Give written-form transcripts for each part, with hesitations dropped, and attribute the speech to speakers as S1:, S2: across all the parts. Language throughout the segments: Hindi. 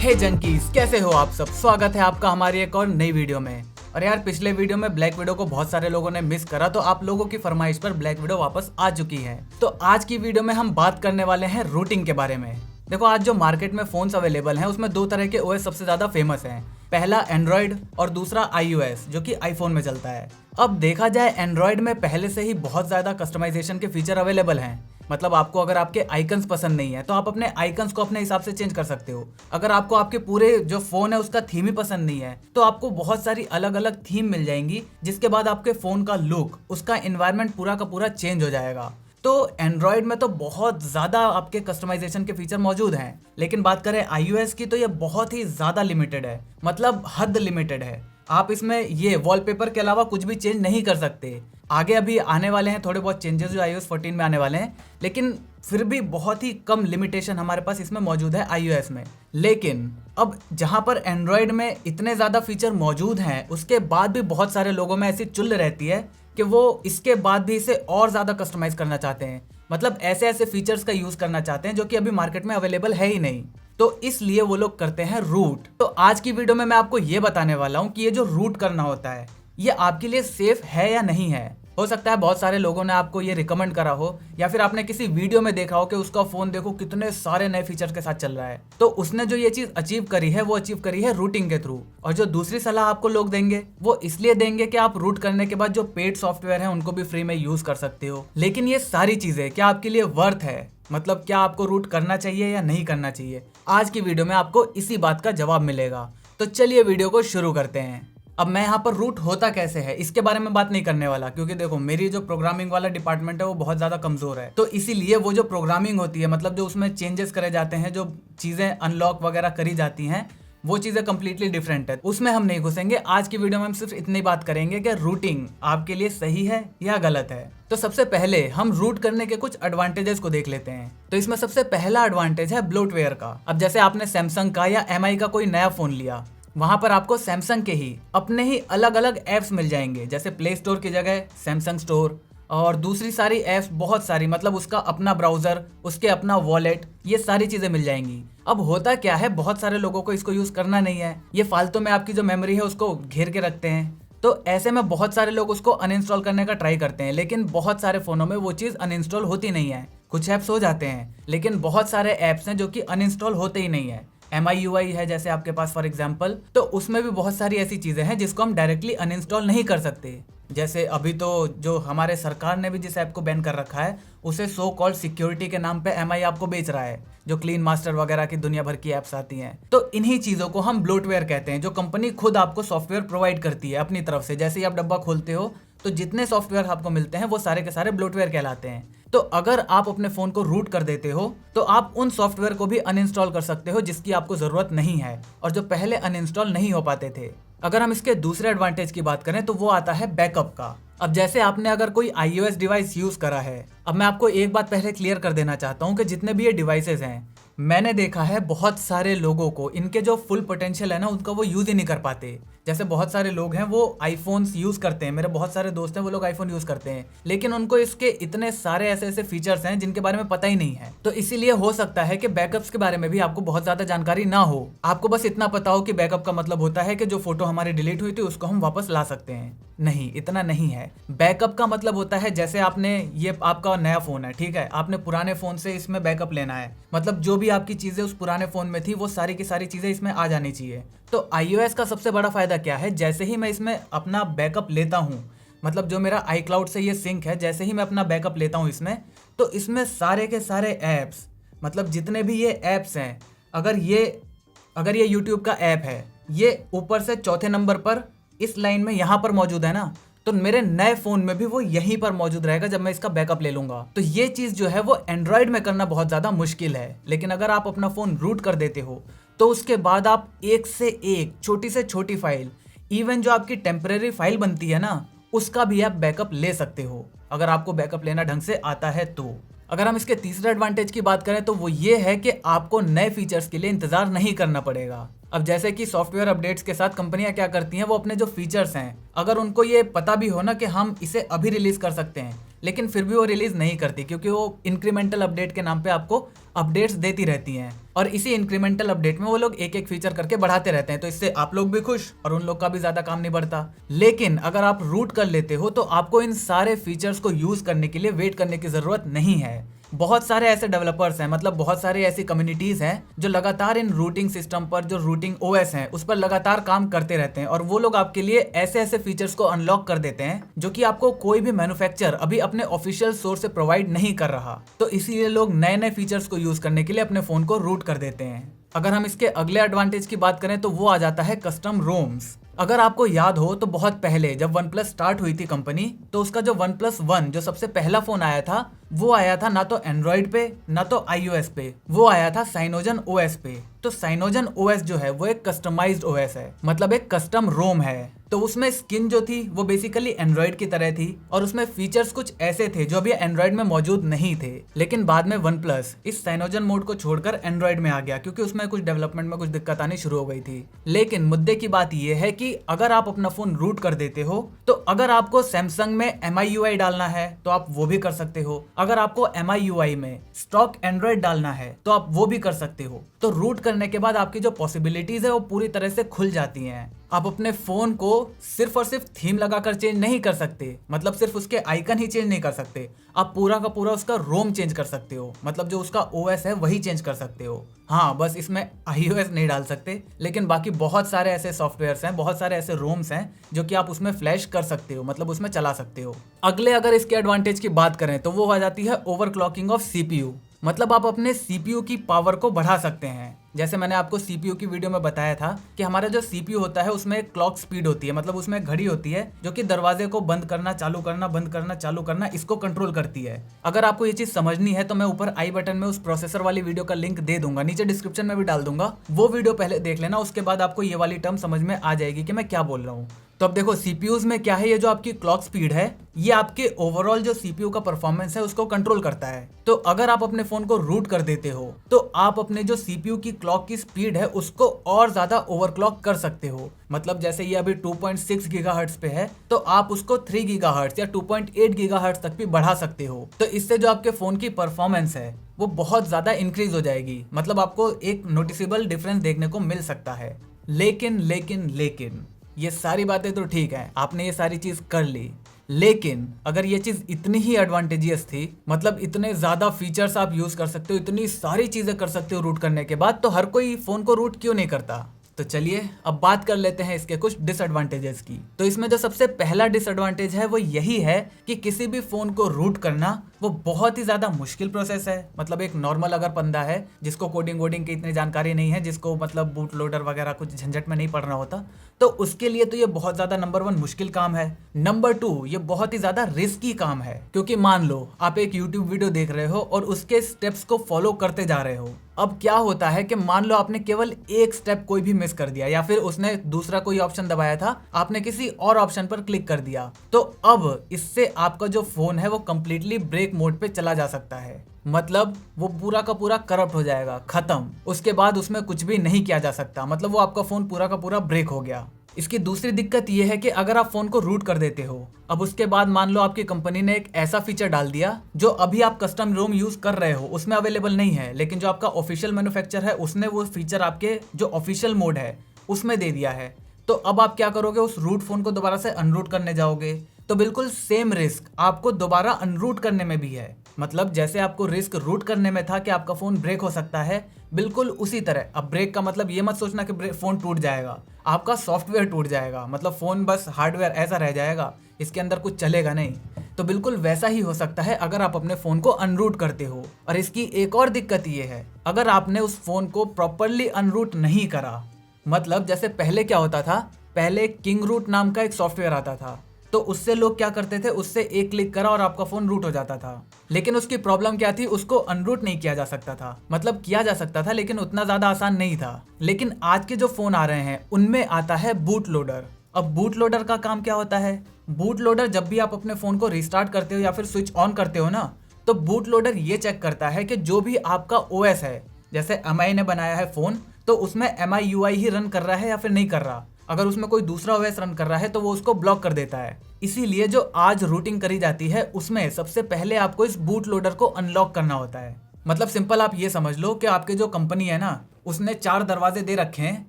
S1: हे जंकीज, कैसे हो आप सब। स्वागत है आपका हमारी एक और नई वीडियो में। और यार, पिछले वीडियो में ब्लैक विडो को बहुत सारे लोगों ने मिस करा, तो आप लोगों की फरमाइश पर ब्लैक विडो वापस आ चुकी है। तो आज की वीडियो में हम बात करने वाले हैं रूटिंग के बारे में। देखो, आज जो मार्केट में फोन्स अवेलेबल हैं उसमें दो तरह के ओएस सबसे ज्यादा फेमस हैं। पहला एंड्रॉइड और दूसरा iOS, जो कि आईफोन में चलता है। अब देखा जाए, एंड्रॉइड में पहले से ही बहुत ज्यादा कस्टमाइजेशन के फीचर अवेलेबल हैं। मतलब आपको अगर आपके आइकन्स पसंद नहीं है तो आप अपने आइकन्स को अपने हिसाब से चेंज कर सकते हो। अगर आपको आपके पूरे जो फोन है उसका थीम ही पसंद नहीं है तो आपको बहुत सारी अलग अलग थीम मिल जाएंगी, जिसके बाद आपके फोन का लुक, उसका एनवायरनमेंट पूरा का पूरा चेंज हो जाएगा। तो एंड्रॉइड में तो बहुत ज़्यादा आपके कस्टमाइजेशन के फीचर मौजूद हैं, लेकिन बात करें iOS की तो ये बहुत ही ज़्यादा लिमिटेड है, मतलब हद लिमिटेड है। आप इसमें ये वॉलपेपर के अलावा कुछ भी चेंज नहीं कर सकते। आगे अभी आने वाले हैं थोड़े बहुत चेंजेस जो iOS 14 में आने वाले हैं, लेकिन फिर भी बहुत ही कम लिमिटेशन हमारे पास इसमें मौजूद है iOS में। लेकिन अब जहां पर एंड्रॉइड में इतने ज़्यादा फीचर मौजूद हैं, उसके बाद भी बहुत सारे लोगों में ऐसी चुल रहती है कि वो इसके बाद भी इसे और ज़्यादा कस्टमाइज करना चाहते हैं। मतलब ऐसे ऐसे फीचर्स का यूज़ करना चाहते हैं जो कि अभी मार्केट में अवेलेबल है ही नहीं। तो इसलिए वो लोग करते हैं रूट। तो आज की वीडियो में मैं आपको ये बताने वाला हूँ कि ये जो रूट करना होता है ये आपके लिए सेफ है या नहीं है। हो सकता है बहुत सारे लोगों ने आपको ये रिकमेंड करा हो, या फिर आपने किसी वीडियो में देखा हो कि उसका फोन देखो कितने सारे नए फीचर्स के साथ चल रहा है। तो उसने जो ये चीज अचीव करी है वो अचीव करी है रूटिंग के थ्रू। और जो दूसरी सलाह आपको लोग देंगे वो इसलिए देंगे कि आप रूट करने के बाद जो पेड सॉफ्टवेयर है उनको भी फ्री में यूज कर सकते हो। लेकिन ये सारी चीजें क्या आपके लिए वर्थ है? मतलब क्या आपको रूट करना चाहिए या नहीं करना चाहिए? आज की वीडियो में आपको इसी बात का जवाब मिलेगा। तो चलिए वीडियो को शुरू करते हैं। अब मैं यहाँ पर रूट होता कैसे है इसके बारे में बात नहीं करने वाला, क्योंकि देखो मेरी जो प्रोग्रामिंग वाला डिपार्टमेंट है वो बहुत ज़्यादा कमज़ोर है। तो इसीलिए वो जो प्रोग्रामिंग होती है, मतलब जो उसमें चेंजेस करे जाते हैं, जो चीज़ें अनलॉक वगैरह करी जाती हैं, वो चीज़ें कंप्लीटली डिफरेंट है, उसमें हम नहीं घुसेंगे। आज की वीडियो में हम सिर्फ इतनी बात करेंगे कि रूटिंग आपके लिए सही है या गलत है। तो सबसे पहले हम रूट करने के कुछ एडवांटेजेस को देख लेते हैं। तो इसमें सबसे पहला एडवांटेज है ब्लोटवेयर का। अब जैसे आपने सैमसंग का या MI का कोई नया फ़ोन लिया, वहां पर आपको सैमसंग के ही अपने ही अलग अलग ऐप्स मिल जाएंगे, जैसे प्ले स्टोर की जगह सैमसंग स्टोर, और दूसरी सारी ऐप्स बहुत सारी, मतलब उसका अपना ब्राउजर, उसके अपना वॉलेट, ये सारी चीजें मिल जाएंगी। अब होता क्या है, बहुत सारे लोगों को इसको यूज करना नहीं है, ये फालतू में आपकी जो मेमोरी है उसको घेर के रखते हैं। तो ऐसे में बहुत सारे लोग उसको अनइंस्टॉल करने का ट्राई करते हैं, लेकिन बहुत सारे फोनों में वो चीज़ अनइंस्टॉल होती नहीं है। कुछ ऐप्स हो जाते हैं, लेकिन बहुत सारे ऐप्स हैं जो कि अनइंस्टॉल होते ही नहीं है। MIUI है जैसे आपके पास फॉर एग्जांपल, तो उसमें भी बहुत सारी ऐसी चीज़ें हैं जिसको हम डायरेक्टली अनइंस्टॉल नहीं कर सकते। जैसे अभी तो जो हमारे सरकार ने भी जिस ऐप को बैन कर रखा है, उसे सो कॉल्ड सिक्योरिटी के नाम पे MI आपको बेच रहा है, जो क्लीन मास्टर वगैरह की दुनिया भर की ऐप्स आती हैं। तो इन्हीं चीज़ों को हम ब्लोटवेयर कहते हैं, जो कंपनी खुद आपको सॉफ्टवेयर प्रोवाइड करती है अपनी तरफ से। जैसे ही आप डब्बा खोलते हो तो जितने सॉफ्टवेयर आपको मिलते हैं वो सारे के सारे ब्लोटवेयर कहलाते हैं। तो अगर आप अपने फ़ोन को रूट कर देते हो तो आप उन सॉफ्टवेयर को भी अनइंस्टॉल कर सकते हो जिसकी आपको ज़रूरत नहीं है और जो पहले अनइंस्टॉल नहीं हो पाते थे। अगर हम इसके दूसरे एडवांटेज की बात करें तो वो आता है बैकअप का। अब जैसे आपने अगर कोई iOS डिवाइस यूज़ करा है, अब मैं आपको एक बात पहले क्लियर कर देना चाहता हूँ कि जितने भी ये डिवाइसेज हैं, मैंने देखा है बहुत सारे लोगों को इनके जो फुल पोटेंशियल है ना उनका वो यूज़ ही नहीं कर पाते। जैसे बहुत सारे लोग हैं वो आईफोन्स यूज़ करते हैं, मेरे बहुत सारे दोस्त हैं वो लोग आईफोन यूज़ करते हैं, लेकिन उनको इसके इतने सारे ऐसे ऐसे फीचर्स हैं जिनके बारे में पता ही नहीं है। तो इसीलिए हो सकता है कि बैकअप्स के बारे में भी आपको बहुत ज़्यादा जानकारी ना हो। आपको बस इतना पता हो कि बैकअप का मतलब होता है कि जो फोटो हमारी डिलीट हुई थी उसको हम वापस ला सकते हैं। नहीं, इतना नहीं है। बैकअप का मतलब होता है जैसे आपने ये आपका नया फ़ोन है, ठीक है, आपने पुराने फ़ोन से इसमें बैकअप लेना है, मतलब जो भी आपकी चीज़ें उस पुराने फ़ोन में थी वो सारी की सारी चीज़ें इसमें आ जानी चाहिए। तो iOS का सबसे बड़ा फ़ायदा क्या है, जैसे ही मैं इसमें अपना बैकअप लेता हूँ, मतलब जो मेरा iCloud से ये सिंक है, जैसे ही मैं अपना बैकअप लेता हूँ इसमें, तो इसमें सारे के सारे ऐप्स, मतलब जितने भी ये ऐप्स हैं, अगर ये YouTube का ऐप है, ये ऊपर से चौथे नंबर पर इस लाइन में यहाँ पर मौजूद है ना, तो मेरे नए फ़ोन में भी वो यहीं पर मौजूद रहेगा जब मैं इसका बैकअप ले लूँगा। तो ये चीज़ जो है वो एंड्रॉयड में करना बहुत ज़्यादा मुश्किल है, लेकिन अगर आप अपना फ़ोन रूट कर देते हो तो उसके बाद आप एक से एक छोटी से छोटी फाइल, इवन जो आपकी टेम्परेरी फाइल बनती है ना, उसका भी आप बैकअप ले सकते हो, अगर आपको बैकअप लेना ढंग से आता है तो। अगर हम इसके तीसरे एडवांटेज की बात करें तो वो ये है कि आपको नए फीचर्स के लिए इंतज़ार नहीं करना पड़ेगा। अब जैसे कि सॉफ्टवेयर अपडेट्स के साथ कंपनियां क्या करती हैं, वो अपने जो फीचर्स हैं, अगर उनको ये पता भी हो ना कि हम इसे अभी रिलीज कर सकते हैं, लेकिन फिर भी वो रिलीज नहीं करती, क्योंकि वो इंक्रीमेंटल अपडेट के नाम पे आपको अपडेट्स देती रहती हैं। और इसी इंक्रीमेंटल अपडेट में वो लोग एक एक फीचर करके बढ़ाते रहते हैं, तो इससे आप लोग भी खुश और उन लोग का भी ज्यादा काम नहीं बढ़ता। लेकिन अगर आप रूट कर लेते हो तो आपको इन सारे फीचर्स को यूज करने के लिए वेट करने की जरूरत नहीं है। बहुत सारे ऐसे डेवलपर्स हैं, मतलब बहुत सारे ऐसी कम्युनिटीज हैं जो लगातार इन रूटिंग सिस्टम पर, जो रूटिंग ओएस हैं, उस पर लगातार काम करते रहते हैं, और वो लोग आपके लिए ऐसे ऐसे फीचर्स को अनलॉक कर देते हैं जो कि आपको कोई भी मैन्युफैक्चरर अभी अपने ऑफिशियल सोर्स से प्रोवाइड नहीं कर रहा। तो इसीलिए लोग नए नए फीचर्स को यूज करने के लिए अपने फोन को रूट कर देते हैं। अगर हम इसके अगले एडवांटेज की बात करें तो वो आ जाता है कस्टम रोम्स। अगर आपको याद हो तो बहुत पहले जब वन प्लस स्टार्ट हुई थी कंपनी, तो उसका जो वन प्लस वन जो सबसे पहला फोन आया था, वो आया था ना तो एंड्रॉइड पे ना तो iOS पे, वो आया था साइनोजन ओएस पे। तो साइनोजन ओएस जो है वो एक कस्टमाइज्ड ओएस है, मतलब एक कस्टम रोम है। तो उसमें स्किन जो थी वो बेसिकली एंड्रॉइड की तरह थी, और उसमें फीचर्स कुछ ऐसे थे जो अभी एंड्रॉइड में मौजूद नहीं थे। लेकिन बाद में वन प्लस इस साइनोजन मोड को छोड़कर एंड्रॉइड में आ गया, क्योंकि उसमें कुछ डेवलपमेंट में कुछ दिक्कत आनी शुरू हो गई थी। लेकिन मुद्दे की बात यह है कि अगर आप अपना फोन रूट कर देते हो, तो अगर आपको सैमसंग में MIUI डालना है तो आप वो भी कर सकते हो, अगर आपको MIUI में स्टॉक एंड्रॉइड डालना है तो आप वो भी कर सकते हो। तो रूट करने के बाद आपकी जो पॉसिबिलिटीज है वो पूरी तरह से खुल जाती हैं। आप अपने फोन को सिर्फ और सिर्फ थीम लगाकर चेंज नहीं कर सकते, मतलब सिर्फ उसके आइकन ही चेंज नहीं कर सकते, आप पूरा का पूरा उसका रोम चेंज कर सकते हो, मतलब जो उसका ओएस है वही चेंज कर सकते हो। हाँ, बस इसमें iOS नहीं डाल सकते, लेकिन बाकी बहुत सारे ऐसे सॉफ्टवेयर्स हैं, बहुत सारे ऐसे रोम्स हैं जो कि आप उसमें फ्लैश कर सकते हो, मतलब उसमें चला सकते हो। अगले अगर इसके एडवांटेज की बात करें तो वो आ जाती है ओवरक्लॉकिंग ऑफ CPU। मतलब आप अपने CPU की पावर को बढ़ा सकते हैं। जैसे मैंने आपको CPU की वीडियो में बताया था कि हमारा जो CPU होता है उसमें एक क्लॉक स्पीड होती है, मतलब उसमें एक घड़ी होती है जो कि दरवाजे को बंद करना, चालू करना, बंद करना, चालू करना, इसको कंट्रोल करती है। अगर आपको ये चीज समझनी है तो मैं ऊपर आई बटन में उस प्रोसेसर वाली वीडियो का लिंक दे दूंगा, नीचे डिस्क्रिप्शन में भी डाल दूंगा, वो वीडियो पहले देख लेना, उसके बाद आपको ये वाली टर्म समझ में आ जाएगी कि मैं क्या बोल रहा हूँ। तो अब देखो CPUs में क्या है, ये जो आपकी क्लॉक स्पीड है ये आपके ओवरऑल जो CPU का परफॉर्मेंस है उसको कंट्रोल करता है। तो अगर आप अपने फोन को रूट कर देते हो तो आप अपने जो CPU की क्लॉक की स्पीड है उसको और ज्यादा ओवरक्लॉक कर सकते हो। मतलब जैसे ये अभी 2.6 गीगाहर्ट्ज पे है तो आप उसको 3 गीगाहर्ट्ज या 2.8 गीगाहर्ट्ज तक भी बढ़ा सकते हो। तो इससे जो आपके फोन की परफॉर्मेंस है वो बहुत ज्यादा इंक्रीज हो जाएगी, मतलब आपको एक नोटिसेबल डिफरेंस देखने को मिल सकता है। लेकिन ये सारी बातें तो ठीक है, आपने ये सारी चीज कर ली, लेकिन अगर ये चीज इतनी ही एडवांटेजियस थी, मतलब इतने ज्यादा फीचर्स आप यूज कर सकते हो, इतनी सारी चीजें कर सकते हो रूट करने के बाद, तो हर कोई फोन को रूट क्यों नहीं करता? तो चलिए अब बात कर लेते हैं इसके कुछ डिसएडवांटेजेस की। तो इसमें जो सबसे पहला डिसएडवांटेज है वो यही है कि किसी भी फोन को रूट करना वो बहुत ही ज्यादा मुश्किल प्रोसेस है। मतलब एक नॉर्मल अगर बंदा है जिसको कोडिंग वोडिंग की इतनी जानकारी नहीं है, जिसको मतलब बूट लोडर वगैरह कुछ झंझट में नहीं पड़ना होता, तो उसके लिए तो ये बहुत ज्यादा नंबर 1 मुश्किल काम है। नंबर 2 ये बहुत ही ज्यादा रिस्की काम है, क्योंकि मान लो आप एक यूट्यूब वीडियो देख रहे हो और उसके स्टेप्स को फॉलो करते जा रहे हो। अब क्या होता है कि मान लो आपने केवल एक स्टेप कोई भी मिस कर दिया, या फिर उसने दूसरा कोई ऑप्शन दबाया था, आपने किसी और ऑप्शन पर क्लिक कर दिया, तो अब इससे आपका जो फोन है वो कंप्लीटली ब्रेक मोड पे चला जा सकता है। मतलब वो पूरा का पूरा करप्ट हो जाएगा, खत्म, उसके बाद उसमें कुछ भी नहीं किया जा सकता, मतलब वो आपका फोन पूरा का पूरा ब्रेक हो गया। इसकी दूसरी दिक्कत यह है कि अगर आप फोन को रूट कर देते हो, अब उसके बाद मान लो आपकी कंपनी ने एक ऐसा फीचर डाल दिया जो अभी आप कस्टम रोम यूज कर रहे हो उसमें अवेलेबल नहीं है, लेकिन जो आपका ऑफिशियल मैन्युफैक्चरर है उसने वो फीचर आपके जो ऑफिशियल मोड है उसमें दे दिया है। तो अब आप क्या करोगे, उस रूट फोन को दोबारा से अनरूट करने जाओगे, तो बिल्कुल सेम रिस्क आपको दोबारा अनरूट करने में भी है। मतलब जैसे आपको रिस्क रूट करने में था कि आपका फोन ब्रेक हो सकता है, बिल्कुल उसी तरह अब ब्रेक का मतलब ये मत सोचना कि फोन टूट जाएगा, आपका सॉफ्टवेयर टूट जाएगा, मतलब फोन बस हार्डवेयर ऐसा रह जाएगा, इसके अंदर कुछ चलेगा नहीं। तो बिल्कुल वैसा ही हो सकता है अगर आप अपने फोन को अनरूट करते हो। और इसकी एक और दिक्कत ये है, अगर आपने उस फोन को प्रॉपरली अनरूट नहीं करा, मतलब जैसे पहले क्या होता था, पहले किंग रूट नाम का एक सॉफ्टवेयर आता था, तो उससे लोग क्या करते थे, उससे एक क्लिक करा और आपका फोन रूट हो जाता था। लेकिन उसकी प्रॉब्लम क्या थी, उसको अनरूट नहीं किया जा सकता था, मतलब किया जा सकता था लेकिन उतना ज्यादा आसान नहीं था। लेकिन आज के जो फोन आ रहे हैं उनमें आता है बूट लोडर। अब बूट लोडर का काम क्या होता है, बूट लोडर जब भी आप अपने फोन को रिस्टार्ट करते हो या फिर स्विच ऑन करते हो ना, तो बूट लोडर ये चेक करता है कि जो भी आपका ओएस है, जैसे MI ने बनाया है फोन, तो उसमें MIUI ही रन कर रहा है या फिर नहीं कर रहा। अगर उसमें कोई दूसरा OS रन कर रहा है तो वो उसको ब्लॉक कर देता है। इसीलिए जो आज रूटिंग करी जाती है उसमें सबसे पहले आपको इस बूट लोडर को अनलॉक करना होता है। मतलब सिंपल आप ये समझ लो कि आपके जो कंपनी है ना, उसने 4 दरवाजे दे रखे हैं,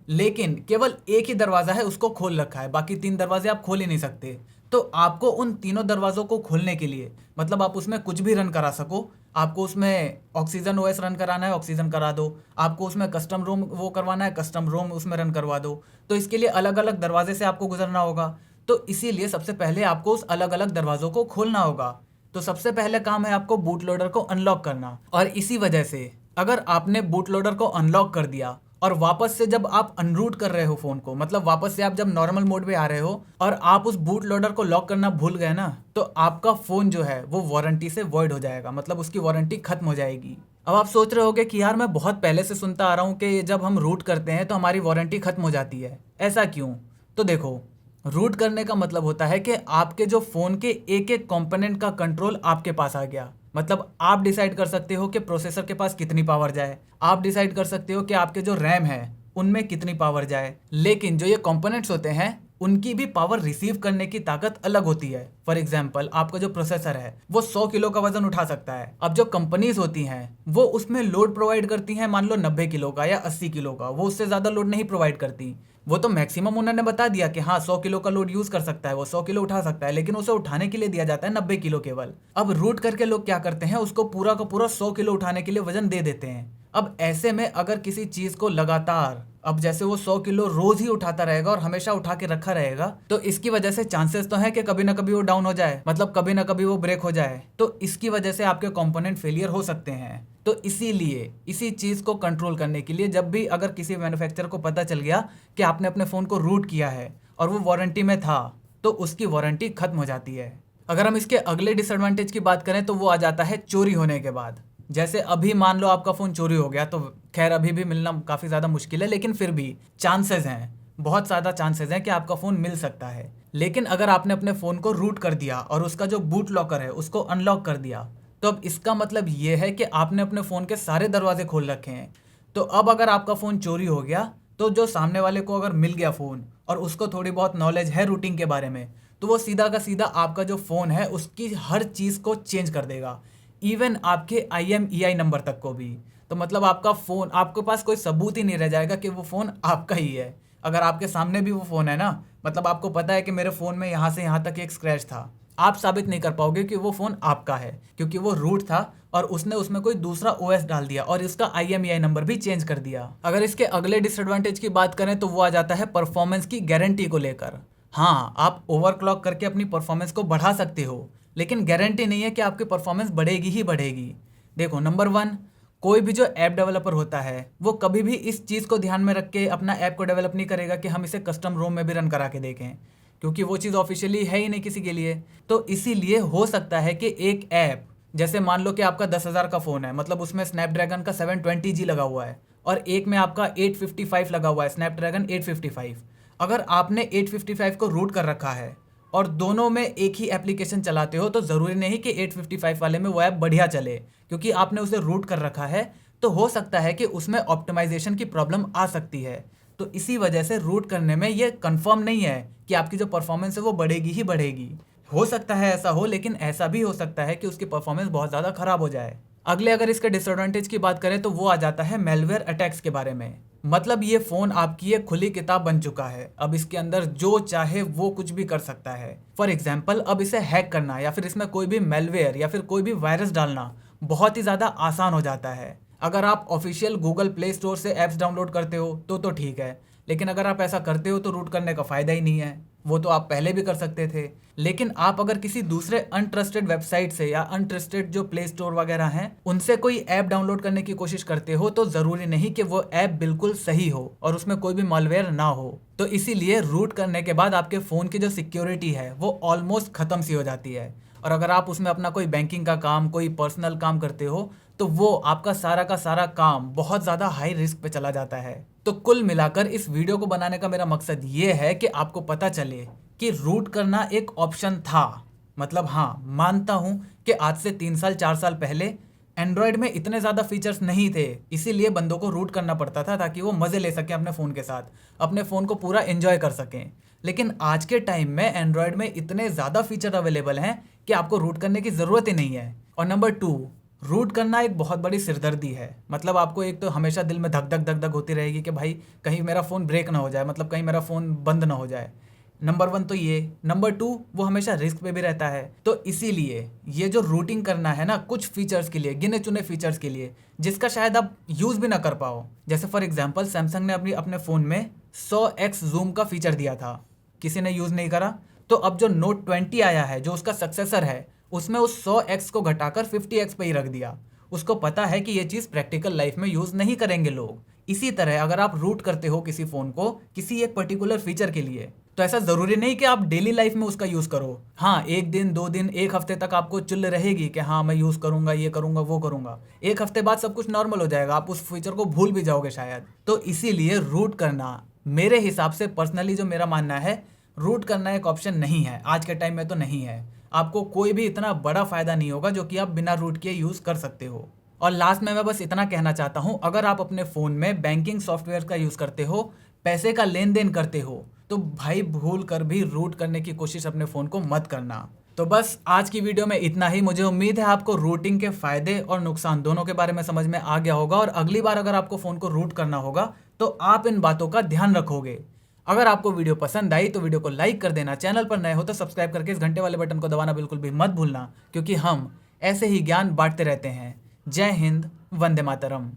S1: लेकिन केवल एक ही दरवाजा है उसको खोल रखा है, बाकी 3 दरवाजे आप खोल ही नहीं सकते। तो आपको उन तीनों दरवाजों को खोलने के लिए, मतलब आप उसमें कुछ भी रन करा सको, आपको उसमें ऑक्सीजन OS रन कराना है ऑक्सीजन करा दो, आपको उसमें कस्टम रोम वो करवाना है कस्टम रोम उसमें रन करवा दो। तो इसके लिए अलग अलग दरवाजे से आपको गुजरना होगा। तो इसीलिए सबसे पहले आपको उस अलग अलग दरवाजों को खोलना होगा। तो सबसे पहले काम है आपको बूट लोडर को अनलॉक करना। और इसी वजह से अगर आपने बूट लोडर को अनलॉक कर दिया और वापस से जब आप अनरूट कर रहे हो फोन को, मतलब वापस से आप जब नॉर्मल मोड पे आ रहे हो और आप उस बूट लोडर को लॉक करना भूल गए ना, तो आपका फोन जो है वो वारंटी से वॉइड हो जाएगा, मतलब उसकी वारंटी खत्म हो जाएगी। अब आप सोच रहे होगे कि यार मैं बहुत पहले से सुनता आ रहा हूँ कि जब हम रूट करते हैं तो हमारी वारंटी खत्म हो जाती है, ऐसा क्यों? तो देखो, रूट करने का मतलब होता है कि आपके जो फोन के एक एक कंपोनेंट का कंट्रोल आपके पास आ गया। मतलब आप डिसाइड कर सकते हो कि प्रोसेसर के पास कितनी पावर जाए, आप डिसाइड कर सकते हो कि आपके जो रैम है उनमें कितनी पावर जाए, लेकिन जो ये कंपोनेंट्स होते हैं उनकी भी पावर रिसीव करने की ताकत अलग होती है। फॉर एग्जाम्पल, आपका जो प्रोसेसर है वो 100 किलो का वजन उठा सकता है। अब जो कंपनीज होती हैं वो उसमें लोड प्रोवाइड करती हैं, मान लो 90 किलो का या 80 किलो का, वो उससे ज़्यादा लोड नहीं प्रोवाइड करती। वो तो मैक्सिमम उन्होंने बता दिया कि हाँ 100 किलो का लोड यूज कर सकता है, वो 100 किलो उठा सकता है, लेकिन उसे उठाने के लिए दिया जाता है 90 किलो केवल। अब रूट करके लोग क्या करते हैं, उसको पूरा का पूरा 100 किलो उठाने के लिए वजन दे देते हैं। अब ऐसे में अगर किसी चीज को लगातार, अब जैसे वो 100 किलो रोज ही उठाता रहेगा और हमेशा उठा के रखा रहेगा, तो इसकी वजह से चांसेस तो है कि कभी ना कभी वो डाउन हो जाए, मतलब कभी ना कभी वो ब्रेक हो जाए। तो इसकी वजह से आपके कंपोनेंट फेलियर हो सकते हैं। तो इसीलिए इसी चीज को कंट्रोल करने के लिए जब भी अगर किसी मैन्युफैक्चरर को पता चल गया कि आपने अपने फोन को रूट किया है और वो वारंटी में था, तो उसकी वारंटी खत्म हो जाती है। अगर हम इसके अगले डिसएडवांटेज की बात करें तो वो आ जाता है चोरी होने के बाद। जैसे अभी मान लो आपका फ़ोन चोरी हो गया, तो खैर अभी भी मिलना काफ़ी ज़्यादा मुश्किल है, लेकिन फिर भी चांसेस हैं, बहुत ज़्यादा चांसेस हैं कि आपका फ़ोन मिल सकता है। लेकिन अगर आपने अपने फ़ोन को रूट कर दिया और उसका जो बूट लॉकर है उसको अनलॉक कर दिया, तो अब इसका मतलब ये है कि आपने अपने फ़ोन के सारे दरवाजे खोल रखे हैं। तो अब अगर आपका फ़ोन चोरी हो गया, तो जो सामने वाले को अगर मिल गया फ़ोन और उसको थोड़ी बहुत नॉलेज है रूटिंग के बारे में, तो वो सीधा का सीधा आपका जो फ़ोन है उसकी हर चीज़ को चेंज कर देगा, इवन आपके IMEI नंबर तक को भी। तो मतलब आपका फ़ोन, आपके पास कोई सबूत ही नहीं रह जाएगा कि वो फ़ोन आपका ही है। अगर आपके सामने भी वो फ़ोन है ना, मतलब आपको पता है कि मेरे फ़ोन में यहाँ से यहाँ तक एक स्क्रैच था, आप साबित नहीं कर पाओगे कि वो फ़ोन आपका है, क्योंकि वो रूट था और उसने उसमें कोई दूसरा OS डाल दिया और इसका IMEI नंबर भी चेंज कर दिया। अगर इसके अगले डिसएडवांटेज की बात करें तो वो आ जाता है परफॉर्मेंस की गारंटी को लेकर। हाँ, आप ओवरक्लॉक करके अपनी परफॉर्मेंस को बढ़ा सकते हो, लेकिन गारंटी नहीं है कि आपकी परफॉर्मेंस बढ़ेगी ही बढ़ेगी। देखो, नंबर 1, कोई भी जो ऐप डेवलपर होता है वो कभी भी इस चीज़ को ध्यान में रख के अपना ऐप को डेवलप नहीं करेगा कि हम इसे कस्टम रोम में भी रन करा के देखें, क्योंकि वो चीज़ ऑफिशियली है ही नहीं किसी के लिए। तो इसीलिए हो सकता है कि एक ऐप, जैसे मान लो कि आपका 10,000 का फ़ोन है, मतलब उसमें स्नैपड्रैगन का 720G लगा हुआ है और एक में आपका 855 लगा हुआ है, स्नैपड्रैगन 855। अगर आपने 855 को रूट कर रखा है और दोनों में एक ही एप्लीकेशन चलाते हो, तो ज़रूरी नहीं कि 855 वाले में वो ऐप बढ़िया चले, क्योंकि आपने उसे रूट कर रखा है। तो हो सकता है कि उसमें ऑप्टिमाइजेशन की प्रॉब्लम आ सकती है। तो इसी वजह से रूट करने में ये कंफर्म नहीं है कि आपकी जो परफॉर्मेंस है वो बढ़ेगी ही बढ़ेगी। हो सकता है ऐसा हो, लेकिन ऐसा भी हो सकता है कि उसकी परफॉर्मेंस बहुत ज़्यादा खराब हो जाए। अगले अगर इसके डिसएडवांटेज की बात करें तो वो आ जाता है मेलवेयर अटैक्स के बारे में। मतलब ये फ़ोन आपकी एक खुली किताब बन चुका है, अब इसके अंदर जो चाहे वो कुछ भी कर सकता है। फॉर एग्जाम्पल, अब इसे हैक करना या फिर इसमें कोई भी मेलवेयर या फिर कोई भी वायरस डालना बहुत ही ज़्यादा आसान हो जाता है। अगर आप ऑफिशियल गूगल प्ले स्टोर से ऐप्स डाउनलोड करते हो तो ठीक है, लेकिन अगर आप ऐसा करते हो तो रूट करने का फ़ायदा ही नहीं है, वो तो आप पहले भी कर सकते थे। लेकिन आप अगर किसी दूसरे अनट्रस्टेड वेबसाइट से या अनट्रस्टेड जो प्ले स्टोर वगैरह हैं उनसे कोई ऐप डाउनलोड करने की कोशिश करते हो, तो ज़रूरी नहीं कि वो ऐप बिल्कुल सही हो और उसमें कोई भी मालवेयर ना हो। तो इसीलिए रूट करने के बाद आपके फ़ोन की जो सिक्योरिटी है वो ऑलमोस्ट ख़त्म सी हो जाती है। और अगर आप उसमें अपना कोई बैंकिंग का काम, कोई पर्सनल काम करते हो, तो वो आपका सारा का सारा काम बहुत ज़्यादा हाई रिस्क पे चला जाता है। तो कुल मिलाकर इस वीडियो को बनाने का मेरा मकसद ये है कि आपको पता चले कि रूट करना एक ऑप्शन था। मतलब हाँ, मानता हूँ कि आज से 3 साल 4 साल पहले एंड्रॉयड में इतने ज़्यादा फीचर्स नहीं थे, इसीलिए बंदों को रूट करना पड़ता था ताकि वो मज़े ले सकें अपने फ़ोन के साथ, अपने फ़ोन को पूरा एंजॉय कर सकें। लेकिन आज के टाइम में एंड्रॉयड में इतने ज़्यादा फीचर अवेलेबल हैं कि आपको रूट करने की ज़रूरत ही नहीं है। और नंबर 2, रूट करना एक बहुत बड़ी सिरदर्दी है। मतलब आपको एक तो हमेशा दिल में धक धक धक धक होती रहेगी कि भाई कहीं मेरा फ़ोन ब्रेक ना हो जाए, मतलब कहीं मेरा फ़ोन बंद ना हो जाए। नंबर 1 तो ये, नंबर 2 वो हमेशा रिस्क पे भी रहता है। तो इसीलिए ये जो रूटिंग करना है ना, कुछ फीचर्स के लिए, गिने चुने फीचर्स के लिए, जिसका शायद आप यूज़ भी ना कर पाओ। जैसे फॉर एग्जांपल सैमसंग ने अपने फ़ोन में 100x जूम का फीचर दिया था, किसी ने यूज़ नहीं करा। तो अब जो नोट 20 आया है, जो उसका सक्सेसर है, उसमें उस 100x को घटाकर 50x पे ही रख दिया। उसको पता है कि ये चीज़ प्रैक्टिकल लाइफ में यूज़ नहीं करेंगे लोग। इसी तरह अगर आप रूट करते हो किसी फ़ोन को किसी एक पर्टिकुलर फीचर के लिए, तो ऐसा ज़रूरी नहीं कि आप डेली लाइफ में उसका यूज़ करो। हाँ, 1 दिन 2 दिन 1 हफ्ते तक आपको चुल रहेगी कि हाँ मैं यूज़ करूँगा, ये करूँगा, वो करूँगा। 1 हफ्ते बाद सब कुछ नॉर्मल हो जाएगा, आप उस फीचर को भूल भी जाओगे शायद। तो इसीलिए रूट करना, मेरे हिसाब से पर्सनली जो मेरा मानना है, रूट करना एक ऑप्शन नहीं है, आज के टाइम में तो नहीं है। आपको कोई भी इतना बड़ा फ़ायदा नहीं होगा जो कि आप बिना रूट किए यूज़ कर सकते हो। और लास्ट में मैं बस इतना कहना चाहता हूँ, अगर आप अपने फ़ोन में बैंकिंग सॉफ्टवेयर का यूज़ करते हो, पैसे का लेन देन करते हो, तो भाई भूल कर भी रूट करने की कोशिश अपने फ़ोन को मत करना। तो बस आज की वीडियो में इतना ही। मुझे उम्मीद है आपको रूटिंग के फ़ायदे और नुकसान दोनों के बारे में समझ में आ गया होगा, और अगली बार अगर आपको फ़ोन को रूट करना होगा तो आप इन बातों का ध्यान रखोगे। अगर आपको वीडियो पसंद आई तो वीडियो को लाइक कर देना, चैनल पर नए हो तो सब्सक्राइब करके इस घंटे वाले बटन को दबाना बिल्कुल भी मत भूलना, क्योंकि हम ऐसे ही ज्ञान बांटते रहते हैं। जय हिंद, वंदे मातरम।